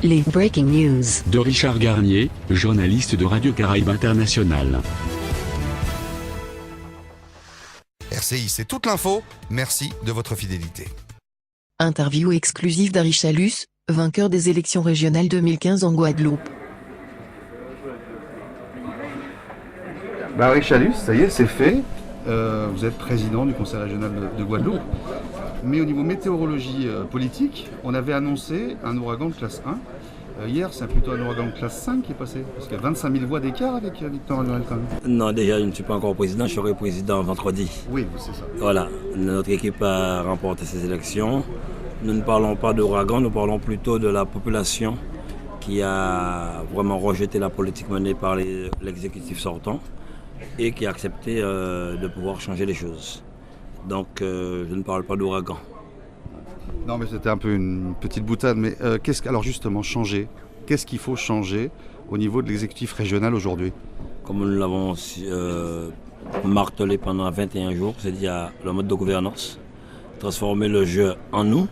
Les Breaking News de Richard Garnier, journaliste de Radio Caraïbe International. RCI, c'est toute l'info. Merci de votre fidélité. Interview exclusive d'Harry Chalus, vainqueur des élections régionales 2015 en Guadeloupe. Harry Chalus, ça y est, c'est fait. Vous êtes président du conseil régional de Guadeloupe. Mais au niveau météorologie politique, on avait annoncé un ouragan de classe 1. Hier, c'est plutôt un ouragan de classe 5 qui est passé. Parce qu'il y a 25 000 voix d'écart avec Victor Emmanuel quand même. Non, déjà, je ne suis pas encore président, je serai président vendredi. Oui, c'est ça. Voilà, notre équipe a remporté ces élections. Nous ne parlons pas d'ouragan, nous parlons plutôt de la population qui a vraiment rejeté la politique menée par l'exécutif sortant et qui a accepté de pouvoir changer les choses. Donc je ne parle pas d'ouragan. Non, mais c'était un peu une petite boutade. Mais alors justement, changer. Qu'est-ce qu'il faut changer au niveau de l'exécutif régional aujourd'hui? Comme nous l'avons martelé pendant 21 jours, c'est-à-dire le mode de gouvernance, transformer le jeu en nous.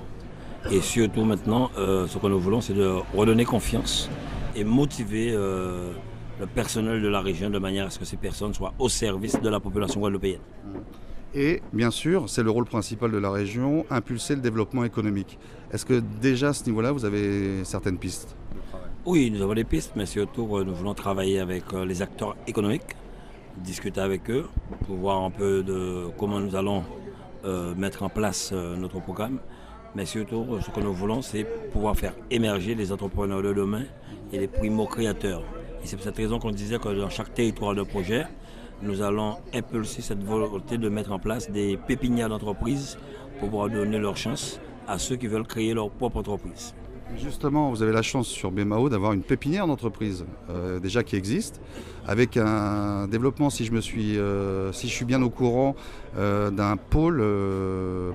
Et surtout maintenant, ce que nous voulons, c'est de redonner confiance et motiver le personnel de la région de manière à ce que ces personnes soient au service de la population guadeloupéenne. Et bien sûr, c'est le rôle principal de la région, impulser le développement économique. Est-ce que déjà à ce niveau-là, vous avez certaines pistes? Oui, nous avons des pistes, mais surtout nous voulons travailler avec les acteurs économiques, discuter avec eux pour voir un peu de comment nous allons mettre en place notre programme. Mais surtout, ce que nous voulons, c'est pouvoir faire émerger les entrepreneurs de demain et les primo-créateurs. Et c'est pour cette raison qu'on disait que dans chaque territoire de projet, nous allons impulser cette volonté de mettre en place des pépinières d'entreprises pour pouvoir donner leur chance à ceux qui veulent créer leur propre entreprise. Justement, vous avez la chance sur BMAO d'avoir une pépinière d'entreprise déjà qui existe, avec un développement, si je suis bien au courant, d'un pôle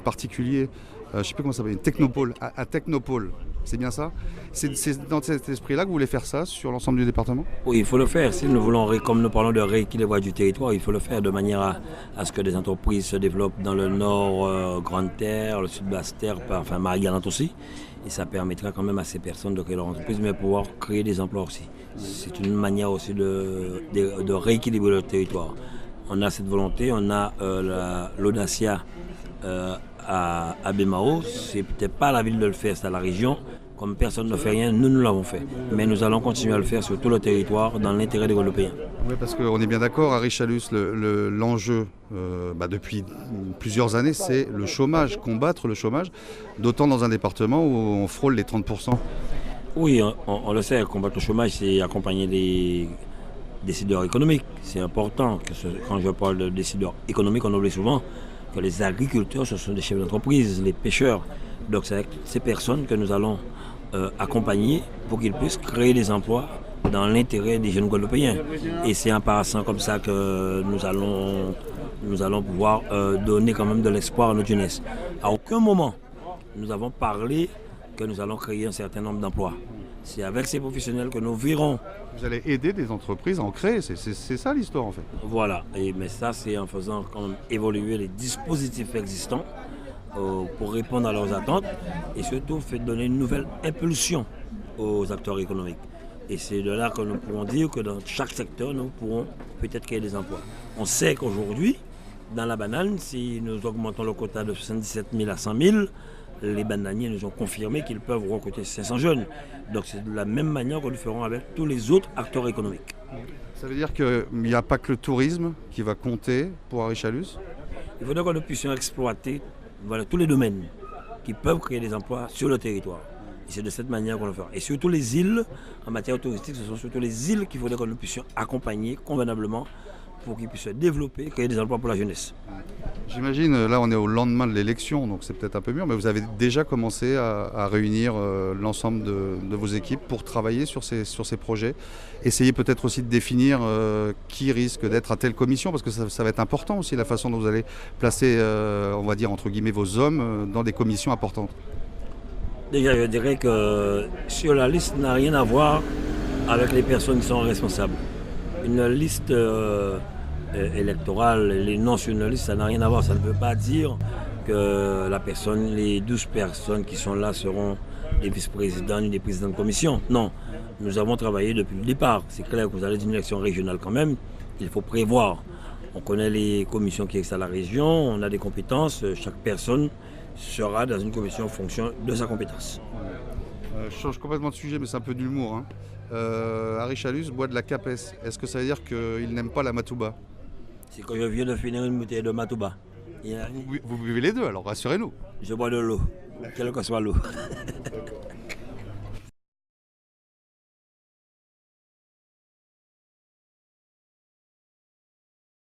particulier. Je ne sais plus comment ça s'appelle, une technopôle, à technopôle, c'est bien ça? C'est dans cet esprit-là que vous voulez faire ça sur l'ensemble du département? Oui, il faut le faire. Si nous voulons, comme nous parlons de rééquilibrage du territoire, il faut le faire de manière à ce que des entreprises se développent dans le nord, Grande Terre, le sud Basse-Terre, enfin Marie-Galante aussi. Et ça permettra quand même à ces personnes de créer leur entreprise, mais pouvoir créer des emplois aussi. C'est une manière aussi de rééquilibrer le territoire. On a cette volonté, on a l'Audacia à BMAO, c'est peut-être pas à la ville de le faire, c'est à la région. Comme personne ne fait rien, nous l'avons fait. Mais nous allons continuer à le faire sur tout le territoire dans l'intérêt des Guadeloupéens. Oui, parce qu'on est bien d'accord, Harry Chalus, l'enjeu depuis plusieurs années, c'est le chômage, combattre le chômage, d'autant dans un département où on frôle les 30%. Oui, on le sait, combattre le chômage, c'est accompagner les décideurs économiques. C'est important, quand je parle de décideurs économiques, on oublie souvent que les agriculteurs, ce sont des chefs d'entreprise, les pêcheurs. Donc c'est avec ces personnes que nous allons accompagner pour qu'ils puissent créer des emplois dans l'intérêt des jeunes Guadeloupéens. Et c'est en passant comme ça que nous allons pouvoir donner quand même de l'espoir à notre jeunesse. À aucun moment, nous avons parlé que nous allons créer un certain nombre d'emplois. C'est avec ces professionnels que nous verrons. Vous allez aider des entreprises à en créer, c'est ça l'histoire en fait. Voilà, mais ça c'est en faisant quand même évoluer les dispositifs existants pour répondre à leurs attentes et surtout donner une nouvelle impulsion aux acteurs économiques. Et c'est de là que nous pourrons dire que dans chaque secteur, nous pourrons peut-être créer des emplois. On sait qu'aujourd'hui, dans la banane, si nous augmentons le quota de 77 000 à 100 000, les bananiers nous ont confirmé qu'ils peuvent recruter 500 jeunes. Donc c'est de la même manière que nous ferons avec tous les autres acteurs économiques. Ça veut dire qu'il n'y a pas que le tourisme qui va compter pour Harry Chalus? Il faudrait que nous puissions exploiter tous les domaines qui peuvent créer des emplois sur le territoire. Et c'est de cette manière qu'on le fera. Et surtout les îles, en matière touristique, ce sont surtout les îles qu'il faudrait que nous puissions accompagner convenablement pour qu'ils puissent se développer, créer des emplois pour la jeunesse. J'imagine, là on est au lendemain de l'élection, donc c'est peut-être un peu mûr, mais vous avez déjà commencé à réunir l'ensemble de vos équipes pour travailler sur ces projets. Essayez peut-être aussi de définir qui risque d'être à telle commission, parce que ça va être important aussi la façon dont vous allez placer, on va dire entre guillemets, vos hommes dans des commissions importantes. Déjà, je dirais que sur la liste n'a rien à voir avec les personnes qui sont responsables. Une liste électorale, les non sur une liste, ça n'a rien à voir. Ça ne veut pas dire que les 12 personnes qui sont là seront des vice-présidents et des présidents de commission. Non, nous avons travaillé depuis le départ. C'est clair que vous allez d'une élection régionale quand même, il faut prévoir. On connaît les commissions qui existent à la région, on a des compétences, chaque personne sera dans une commission en fonction de sa compétence. Je change complètement de sujet, mais c'est un peu d'humour. Hein. Harry Chalus boit de la Capes. Est-ce que ça veut dire qu'il n'aime pas la Matouba? C'est que je viens de finir une bouteille de Matouba. Vous buvez les deux, alors rassurez-nous. Je bois de l'eau, quelle que soit l'eau.